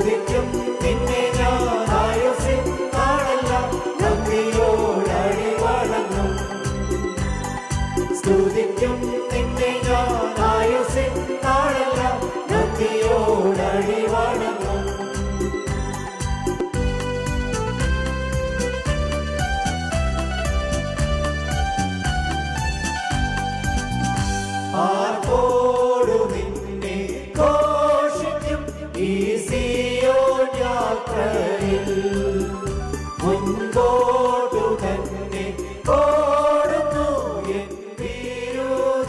സ്തുതിക്കും നിന്നെ ഞാൻ ആയുസ്സിൻ നാളെല്ലാം നന്ദിയോടടി വണങ്ങും. സ്തുതിക്കും നിന്നെ ഞാൻ ആയുസ്സിൻ നാളെല്ലാം നന്ദിയോടടി വണങ്ങും. ആർപ്പോടു നിന്നെ ഘോഷിക്കും ഈ സിയോൻ യാത്രയിൽ. മുൻപോട്ടു തന്നെ ഓടുന്നു എൻ വിരുദിനായി.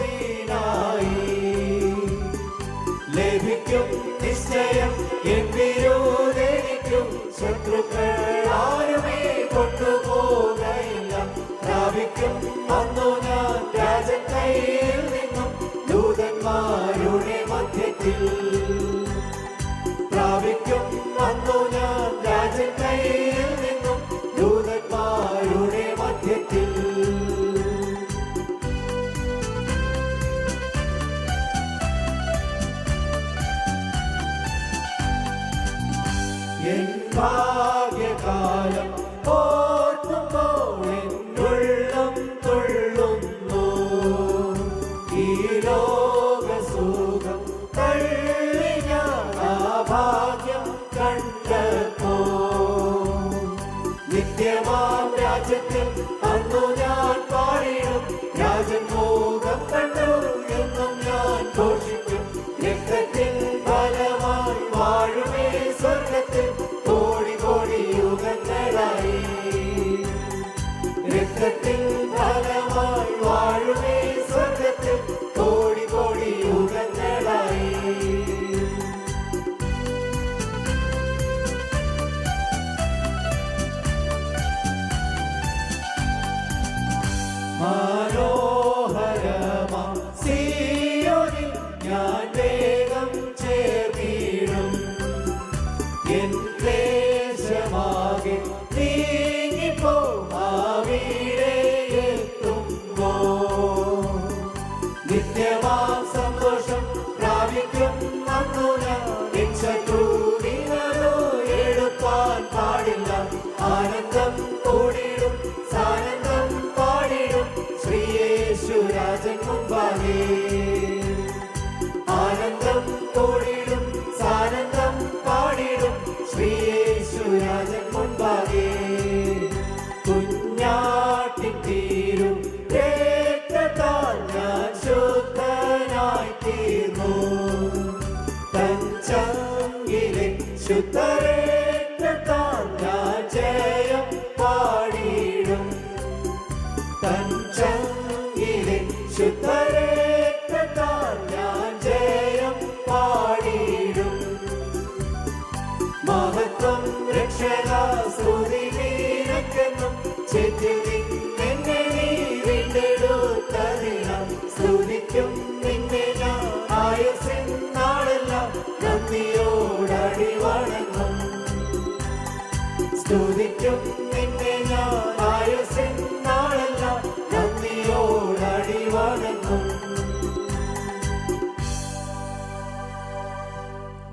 ലഭിക്കും നിശ്ചയം എൻ വിരുദനിക്കും. ശത്രുക്കൾ ആരുമേ കൊണ്ടുപോകയില്ല. പ്രാപിക്കും അന്നു ഞാൻ രാജൻ കയ്യിൽ നിന്നും ദൂതന്മാരുടെ മധ്യത്തിൽ. പ്രാപിക്കും അന്നു ഞാൻ രാജൻ കയ്യിൽ നിന്നും ദൂതന്മാരുടെ മധ്യത്തിൽ. എൻ ഭാഗ്യകാലം ഓർക്കുമ്പോൾ എന്നുള്ളം തുള്ളുന്നു. ഈ ലോകസുഖം തള്ളി ഞാൻ ആ ഭാഗ്യം കണ്ടപ്പോ. നിത്യമാം രാജ്യത്തിൽ അന്നു ഞാൻ പാടിടും. രാജൻ മോഹം കണ്ടു എന്നും ഞാൻ ഘോഷിക്കും. രക്തത്തിൽ ഫലമായി വാഴുമേ സ്വർഗത്തിൽ കോടി കോടി യുഗങ്ങളായി. രക്തത്തിൽ ഫലമായി വാഴുമേ സ്വർഗത്തിൽ കോടി കോടി യുഗങ്ങളായി. മനോഹരമാം സിയോനിൽ ഞാൻ വേഗം ചേർന്നിടും. എൻ ക്ലേശമാകെ നീങ്ങിപ്പോ അവിടെ എത്തുമ്പോ. നിത്യമാം സന്തോഷം പ്രാപിക്കും അന്നു ഞാൻ. എൻ ശത്രുവിനോ എടുപ്പാൻ പാടില്ല. ആനന്ദം കൂടിടും സാനന്ദം പാടിടും ശ്രീയേശുരാജൻ മുൻപാകെ. ആനന്ദം കൂടിടും സാനന്ദം പാടിടും ശ്രീയേശുരാജൻ മുൻപാകെ. കുഞ്ഞാട്ടിൻ തീരും രക്തത്താൽ ഞാൻ ശുദ്ധനായി തീർന്നു. തൻ ചങ്കിലെ ശുദ്ധരക്തത്താൽ ഞാൻ ജയം പാടിടും. തൻ ചങ്കിലെ ശുദ്ധരക്തത്താൽ ഞാൻ ജയം പാടിടും. മഹത്വം രക്ഷക സ്തുതി നിനക്കെന്നും. ചേറ്റിൽ നിന്നെ നീ വീണ്ടെടുത്തതിനാൽ സ്തുതിക്കും നിന്നെ ഞാൻ ആയുസ്സിൻ നാളെല്ലാം നന്ദിയോടടി വണങ്ങും. സ്തുതിക്കും